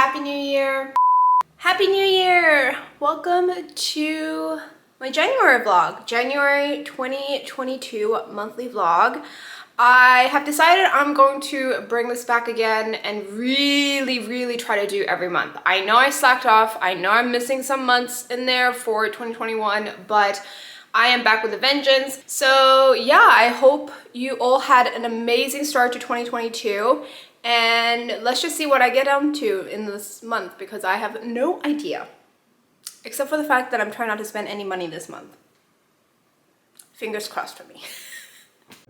Happy New Year! Happy New Year! Welcome to my January vlog, January 2022 monthly vlog. I have decided I'm going to bring this back again and really try to do every month. I know I slacked off, I know I'm missing some months in there for 2021, but I am back with a vengeance. So yeah, I hope you all had an amazing start to 2022. And let's just see what I get down to in this month because I have no idea. Except for the fact that I'm trying not to spend any money this month. Fingers crossed for me.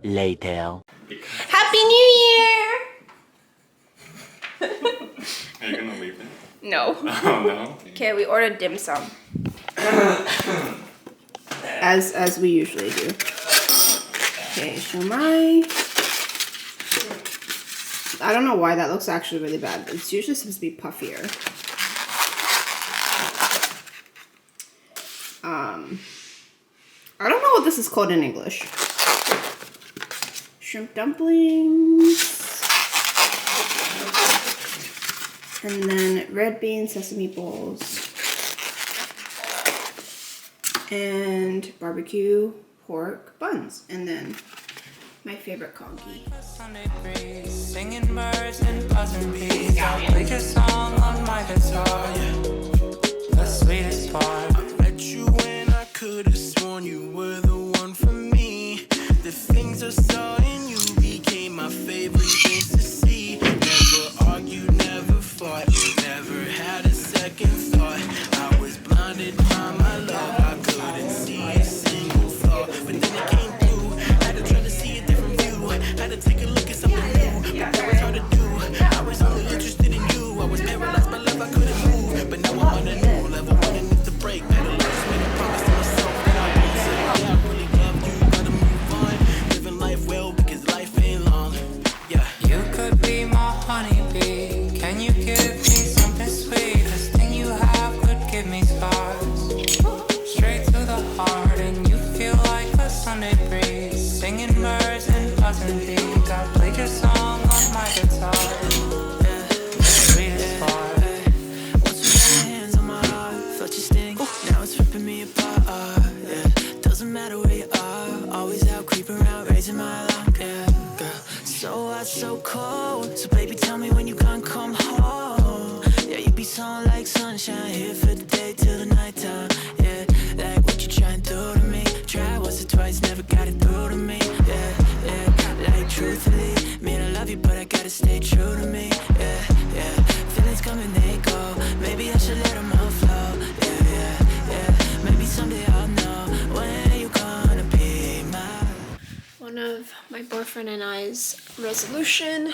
Later. Happy New Year! Are you gonna leave it? No. Oh no? Okay, we ordered dim sum. As we usually do. Okay, shumai. I don't know why that looks actually really bad. It's usually supposed to be puffier. I don't know what this is called in English. Shrimp dumplings. And then red bean sesame balls. And barbecue pork buns. And then my favorite congee. Singing birds and buzzing bees. I'll play your song on my guitar. The sweetest part. I met you when I could have sworn you were the one for me. The things I saw in you became my favorite things to see. Never argued, never fought, never had a second thought. I was blinded by my love. I couldn't see a single flaw, but then it came through. Had to try to see a different view. Had to take a look at something new, but that was hard to do. I was only interested in you. I was paralyzed by love, I couldn't move. But now I'm on a new level, running if the break. Better lose, made a promise to myself that I won't say, yeah, I really love you, gotta move on. Living life well because life ain't long. Yeah. You could be my honeybee. Can you give me something sweet? This thing you have could give me scars. Straight to the heart, and you feel like a Sunday breeze. Singing birds and buzzing bees. I played your song on my guitar. The sweetest part. Once we got our hands on my heart, felt you sting. Now it's ripping me apart. Yeah. Doesn't matter where you are, always out creeping around, raising my alarm. Yeah, girl. So hot, so cold. So baby, tell me when you gonna come home. Yeah, you be sound like sunshine, here for the day till the nighttime. Yeah, like what you trying to do to me? Try once or twice, never got it through to me. Yeah, like truthfully, mean I love you, but I gotta stay true to me. Yeah, feelings come and they go. Maybe I should let them all flow. Yeah. Maybe someday I'll know when you gonna be mine. One of my boyfriend and I's resolution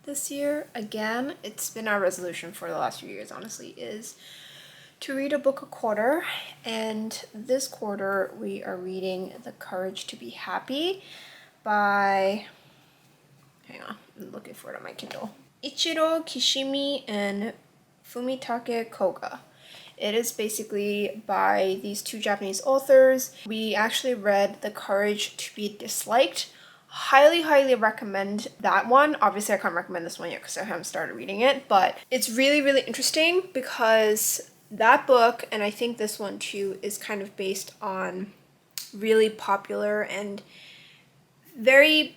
this year, again, it's been our resolution for the last few years, honestly, is to read a book a quarter. And this quarter we are reading The Courage to Be Happy by, hang on, I'm looking for it on my Kindle, Ichiro Kishimi and Fumitake Koga. It is basically by these two Japanese authors. We actually read The Courage to Be Disliked. Highly recommend that one. Obviously I can't recommend this one yet because I haven't started reading it, but it's really interesting because that book, and I think this one too, is kind of based on really popular and very,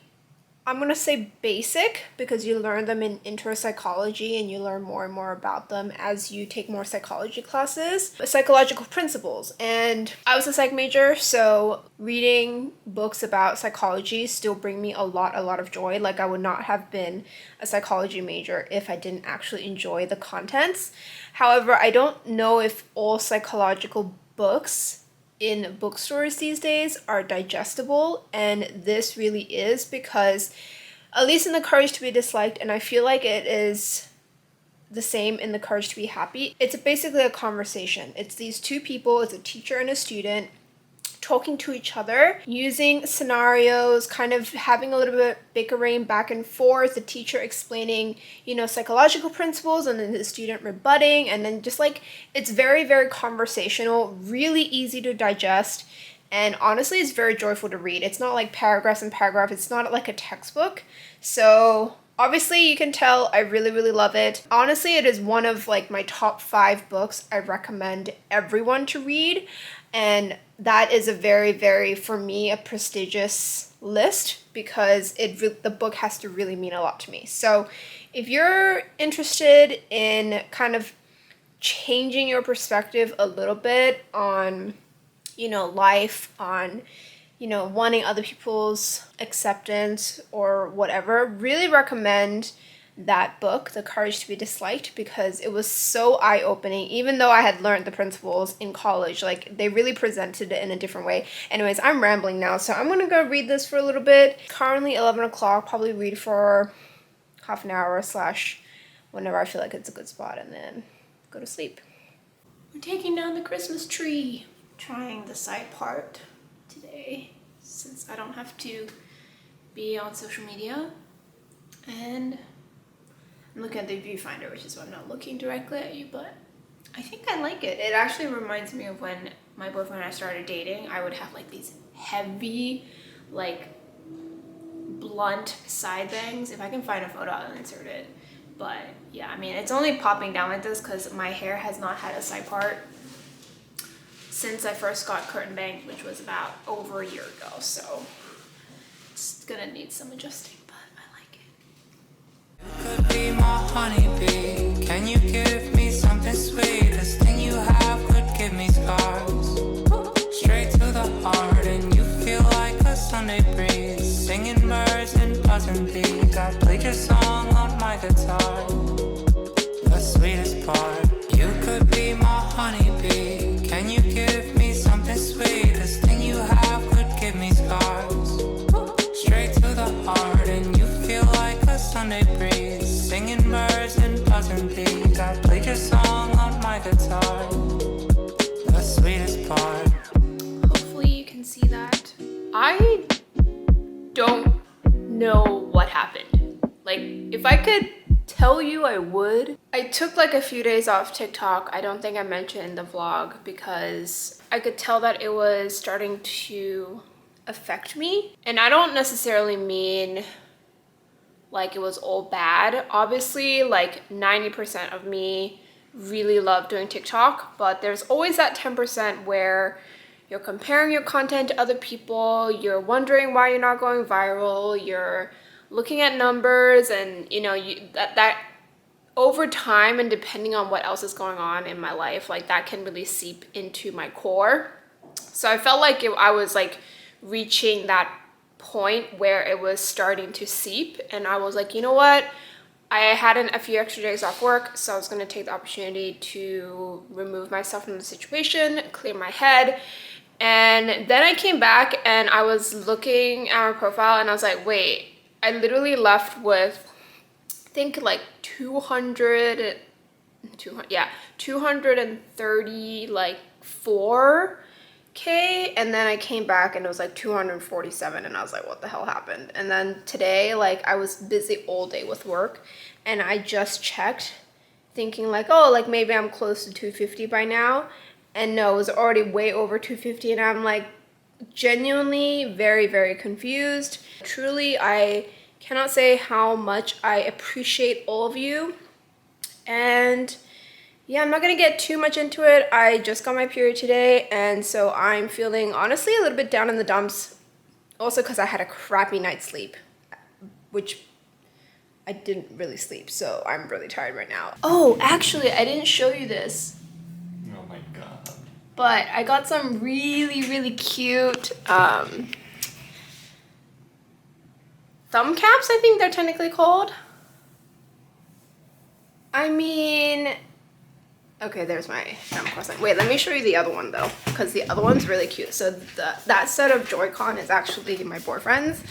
I'm gonna say basic, because you learn them in intro psychology and you learn more and more about them as you take more psychology classes, psychological principles. And I was a psych major, so reading books about psychology still bring me a lot of joy. Like, I would not have been a psychology major if I didn't actually enjoy the contents. However, I don't know if all psychological books in bookstores these days are digestible, and this really is, because at least in The Courage to Be Disliked, and I feel like it is the same in The Courage to Be Happy, it's basically a conversation. It's these two people, it's a teacher and a student, talking to each other, using scenarios, kind of having a little bit bickering back and forth, the teacher explaining, psychological principles, and then the student rebutting, and then just like, it's very conversational, really easy to digest, and honestly, it's very joyful to read. It's not like paragraphs and paragraphs, it's not like a textbook, so Obviously, you can tell I really love it. Honestly, it is one of like my top 5 books I recommend everyone to read. And that is a very, for me, a prestigious list because the book has to really mean a lot to me. So if you're interested in kind of changing your perspective a little bit on, you know, life, on, you know, wanting other people's acceptance or whatever, really recommend that book, The Courage to be Disliked, because it was so eye-opening. Even though I had learned the principles in college, like they really presented it in a different way. Anyways, I'm rambling now, so I'm gonna go read this for a little bit. Currently 11 o'clock, probably read for half an hour / whenever I feel like it's a good spot, and then go to sleep. We're taking down the Christmas tree. Trying the side part today since I don't have to be on social media, and I'm looking at the viewfinder, which is why I'm not looking directly at you, but I think I like it. It actually reminds me of when my boyfriend and I started dating. I would have like these heavy, like blunt side bangs. If I can find a photo, I'll insert it. But yeah, I mean, it's only popping down like this because my hair has not had a side part since I first got curtain bangs, which was about over a year ago. So it's gonna need some adjusting, but I like it. Could be my honeybee. Can you give me something sweet? This thing you have could give me scars. Straight to the heart, and you feel like a Sunday breeze. Singing birds and buzzing bees. I played your song on my guitar. The sweetest part. You could be my honeybee. Can you give me something sweet? This thing you have could give me scars. Straight to the heart, and you feel like a Sunday breeze. Singing birds and buzzing bees. I played your song on my guitar. The sweetest part. Hopefully you can see that. I don't know what happened. Like, if I could tell you, I would. I took like a few days off TikTok. I don't think I mentioned in the vlog because I could tell that it was starting to affect me. And I don't necessarily mean like it was all bad. Obviously, like 90% of me really love doing TikTok, but there's always that 10% where you're comparing your content to other people, you're wondering why you're not going viral, you're looking at numbers, and you know, that over time and depending on what else is going on in my life, like that can really seep into my core. So I felt like I was like reaching that point where it was starting to seep, and I was like, you know what? I had a few extra days off work, so I was gonna take the opportunity to remove myself from the situation, clear my head. And then I came back and I was looking at my profile and I was like, wait, I literally left with, I think like 230 like 4K, and then I came back and it was like 247, and I was like, what the hell happened? And then today, like I was busy all day with work, and I just checked thinking like, oh, like maybe I'm close to 250 by now, and no, it was already way over 250, and I'm like genuinely very confused. Truly, I cannot say how much I appreciate all of you. And yeah, I'm not gonna get too much into it. I just got my period today, and so I'm feeling honestly a little bit down in the dumps. Also because I had a crappy night's sleep, which I didn't really sleep, so I'm really tired right now. Oh, actually, I didn't show you this, Oh my god. but I got some really cute thumb caps, I think they're technically called. I mean, okay, there's my thumb crossing. Wait, let me show you the other one though, because the other one's really cute. So that set of Joy-Con is actually my boyfriend's,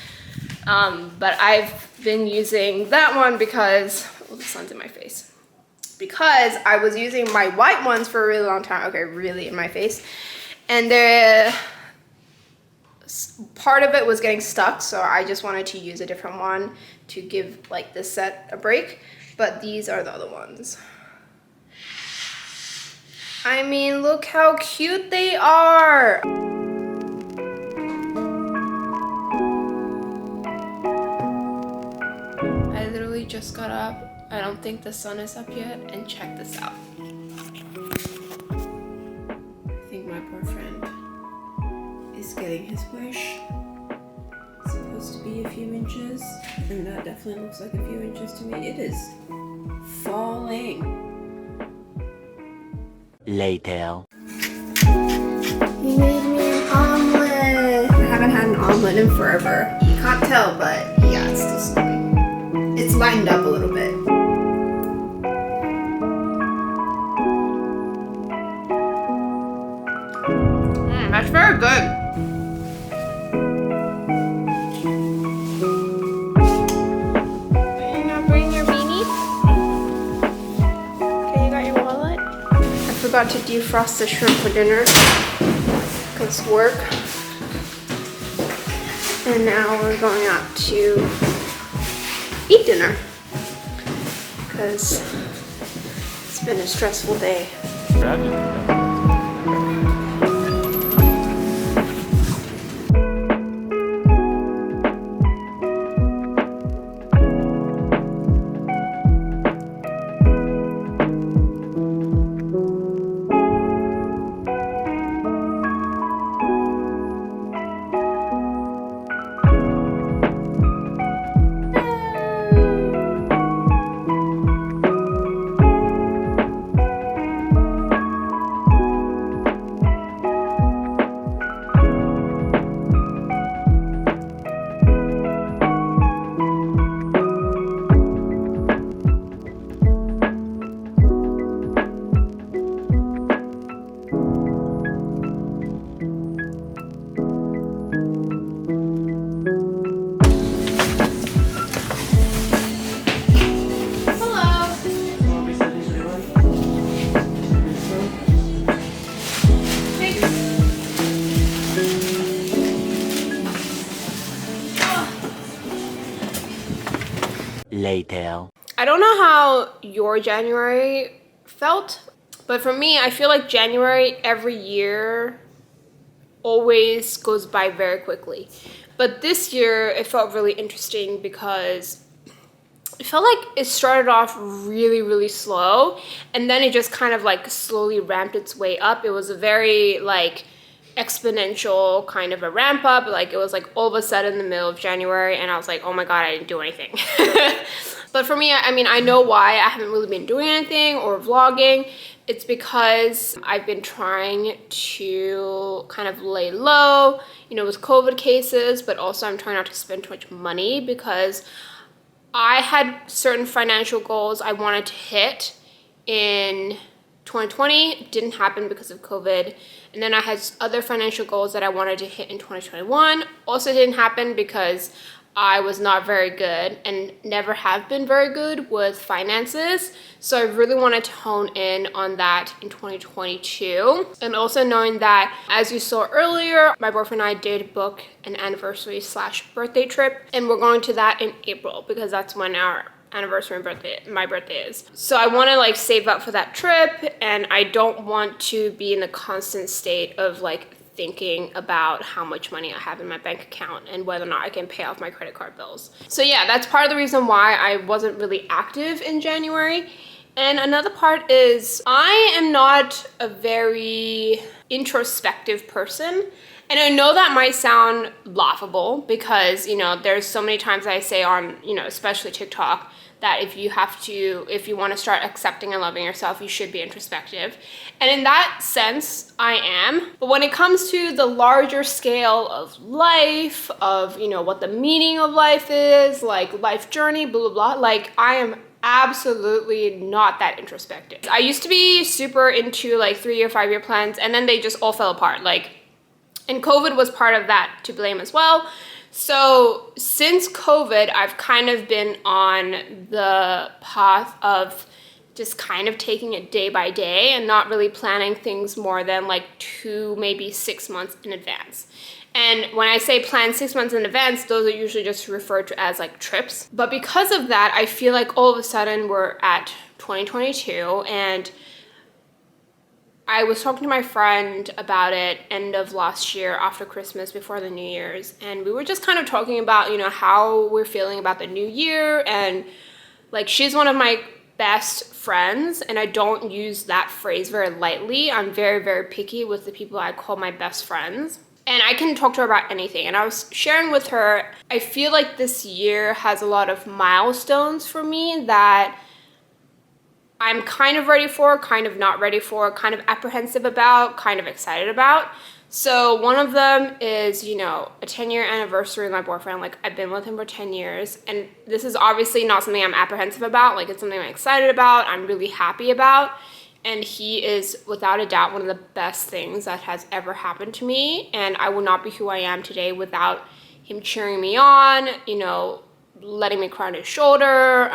but I've been using that one because, oh, the sun's in my face. Because I was using my white ones for a really long time. Okay, really in my face. And part of it was getting stuck, so I just wanted to use a different one to give like this set a break. But these are the other ones. I mean, look how cute they are. I literally just got up. I don't think the sun is up yet, and check this out. I think my boyfriend is getting his wish. It's supposed to be a few inches, and that definitely looks like a few inches to me. It is falling. Later. He made me an omelet. I haven't had an omelet in forever. You can't tell, but yeah, it's still swimming. It's lightened up a little bit. That's very good. Are you not bringing your beanie? Okay, you got your wallet? I forgot to defrost the shrimp for dinner. Because work. And now we're going out to eat dinner. Because it's been a stressful day. Later. I don't know how your January felt, but for me, I feel like January every year always goes by very quickly. But this year, it felt really interesting because it felt like it started off really, really slow, and then it just kind of like slowly ramped its way up. It was a very like exponential kind of a ramp up. Like it was like all of a sudden in the middle of January, and I was like, oh my god, I didn't do anything. But for me, I mean, I know why I haven't really been doing anything or vlogging. It's because I've been trying to kind of lay low, you know, with COVID cases, but also I'm trying not to spend too much money because I had certain financial goals I wanted to hit in 2020. It didn't happen because of COVID. And then I had other financial goals that I wanted to hit in 2021. Also didn't happen because I was not very good and never have been very good with finances. So I really wanted to hone in on that in 2022. And also knowing that, as you saw earlier, my boyfriend and I did book an anniversary/birthday trip. And we're going to that in April because that's when our anniversary and my birthday is. So I want to like save up for that trip, and I don't want to be in a constant state of like thinking about how much money I have in my bank account and whether or not I can pay off my credit card bills. So yeah, that's part of the reason why I wasn't really active in January. And another part is I am not a very introspective person. And I know that might sound laughable because, you know, there's so many times I say on, you know, especially TikTok, that if you want to start accepting and loving yourself, you should be introspective. And in that sense, I am. But when it comes to the larger scale of life, of, you know, what the meaning of life is, like life journey, blah, blah, blah, like I am absolutely not that introspective. I used to be super into like 3-year, 5-year plans, and then they just all fell apart. Like, and COVID was part of that to blame as well. So since COVID, I've kind of been on the path of just kind of taking it day by day and not really planning things more than like 2, maybe 6 months in advance. And when I say plan 6 months in advance, those are usually just referred to as like trips. But because of that, I feel like all of a sudden we're at 2022, and I was talking to my friend about it end of last year after Christmas, before the New Year's, and we were just kind of talking about, you know, how we're feeling about the new year and Like, she's one of my best friends, and I don't use that phrase very lightly. I'm very, very picky with the people I call my best friends. And I can talk to her about anything. And I was sharing with her, I feel like this year has a lot of milestones for me that I'm kind of ready for, kind of not ready for, kind of apprehensive about, kind of excited about. So one of them is, you know, a 10-year anniversary with my boyfriend. Like, I've been with him for 10 years. And this is obviously not something I'm apprehensive about. Like, it's something I'm excited about, I'm really happy about. And he is, without a doubt, one of the best things that has ever happened to me. And I will not be who I am today without him cheering me on, you know, letting me cry on his shoulder,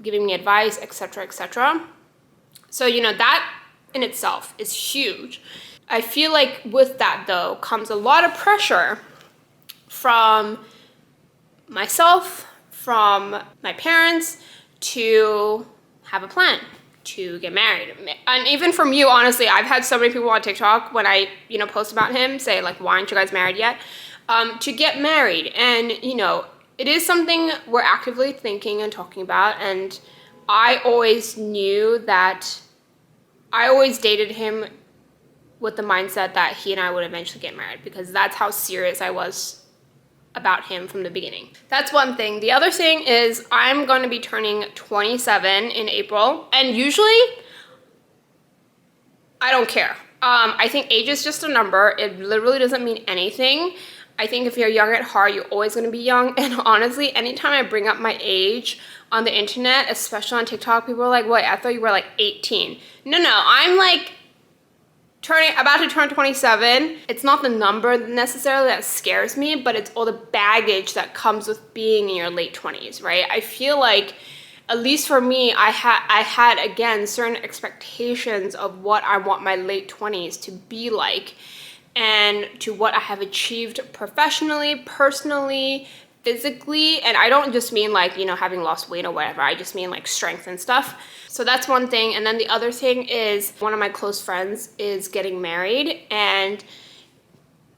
giving me advice, etc., etc. So, you know, that in itself is huge. I feel like with that, though, comes a lot of pressure from myself, from my parents, to have a plan, to get married. And even from you, honestly, I've had so many people on TikTok when I, you know, post about him say, like, why aren't you guys married yet? To get married. And, you know, it is something we're actively thinking and talking about. And I always knew that I always dated him with the mindset that he and I would eventually get married, because that's how serious I was about him from the beginning. That's one thing. The other thing is I'm going to be turning 27 in April, and usually I don't care. I think age is just a number. It literally doesn't mean anything. I think if you're young at heart, you're always going to be young. And honestly, anytime I bring up my age on the internet, especially on TikTok, people are like, "What? I thought you were like 18." No, I'm like about to turn 27. It's not the number necessarily that scares me, but it's all the baggage that comes with being in your late 20s, right? I feel like, at least for me, I had again certain expectations of what I want my late 20s to be like, and to what I have achieved professionally, personally, physically. And I don't just mean like, you know, having lost weight or whatever. I just mean like strength and stuff. So that's one thing. And then the other thing is one of my close friends is getting married. And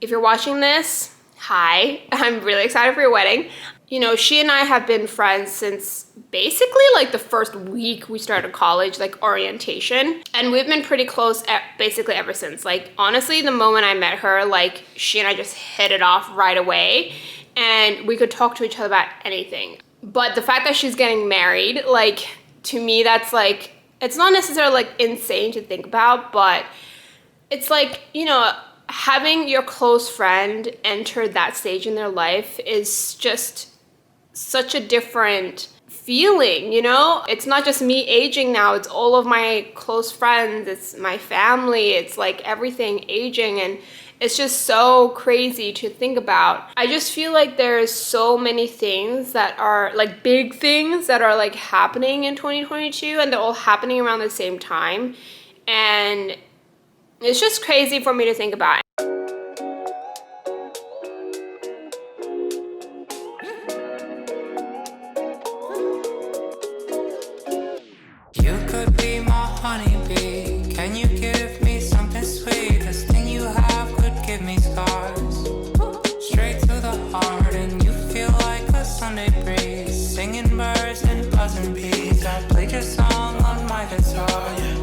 if you're watching this, hi, I'm really excited for your wedding. You know, she and I have been friends since basically like the first week we started college, like orientation. And we've been pretty close basically ever since. Like, honestly, the moment I met her, like, she and I just hit it off right away. And we could talk to each other about anything. But the fact that she's getting married, like, to me, that's like, it's not necessarily like insane to think about, but it's like, you know, having your close friend enter that stage in their life is just such a different feeling, you know? It's not just me aging now, it's all of my close friends, it's my family, it's like everything aging, and it's just so crazy to think about. I just feel like there's so many things that are like big things that are like happening in 2022, and they're all happening around the same time. And it's just crazy for me to think about. You could be my honeybee. Can you give me something sweet? This thing you have could give me scars. Straight to the heart, and you feel like a Sunday breeze. Singing birds and buzzing bees. I played your song on my guitar, yeah.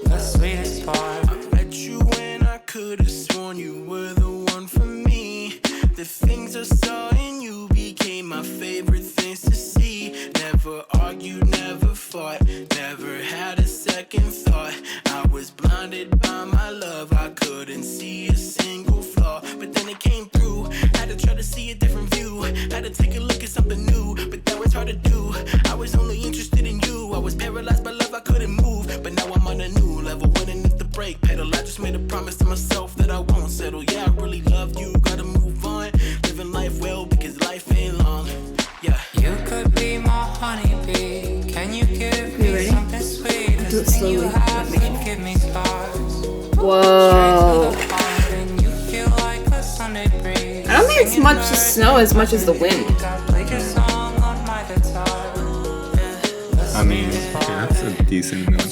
The sweetest part. I met you when I could have sworn you were the one for me. The things I saw in you became my favorite things to see. Never argued, never fought, never had a second thought. I was blinded by my love, I couldn't see a single flaw. But then it came through, had to try to see a different view. Had to take a look at something new, but that was hard to do. I was only interested in you, I was paralyzed by love, I couldn't move. But now I'm on a new level, winning at the brake pedal. I just made a promise to myself that I won't settle. Yeah, I really love you, gotta move on. Living life well because life ain't long. Yeah. You could be my honeybee. Can you give me something sweet? Do it slowly. You have to give me scars. Whoa. And you feel like a Sunday breeze. I don't think it's much the snow as much as the wind. I mean, yeah, that's a decent amount.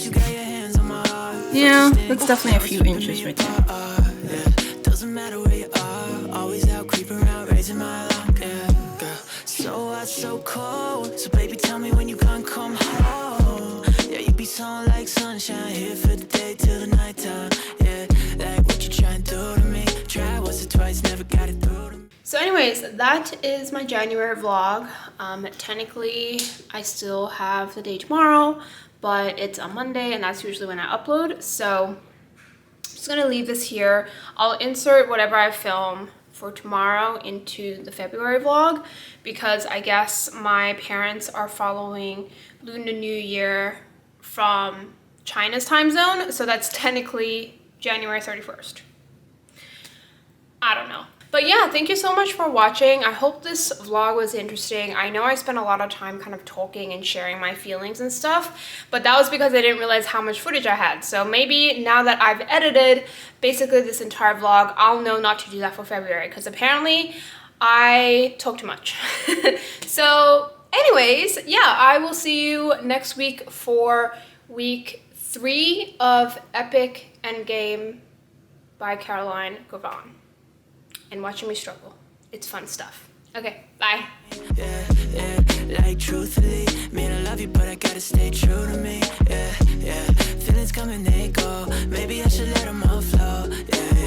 Yeah, that's definitely a few inches right there. Doesn't matter where you are, always out creeping around, raising my alarm, yeah, girl. So hot, so cold, so baby tell me when you gone cold. song like sunshine, here for the day till the nighttime. Yeah, like what you trying to do to me. Try once or twice, never got it through to me. So anyways, that is my January vlog. Technically, I still have the day tomorrow, but it's a Monday and that's usually when I upload. So I'm just gonna leave this here. I'll insert whatever I film for tomorrow into the February vlog because I guess my parents are following Lunar New Year from China's time zone. So that's technically January 31st. I don't know. But yeah, thank you so much for watching. I hope this vlog was interesting. I know I spent a lot of time kind of talking and sharing my feelings and stuff, but that was because I didn't realize how much footage I had. So maybe now that I've edited basically this entire vlog, I'll know not to do that for February because apparently I talk too much. So anyways, yeah, I will see you next week for week 3 of Epic Endgame by Caroline Gauvain. And watching me struggle. It's fun stuff. Okay, bye. Yeah, like truthfully, mean I love you, but I gotta stay true to me. Yeah, feelings come and they go. Maybe I should let them all flow. Yeah.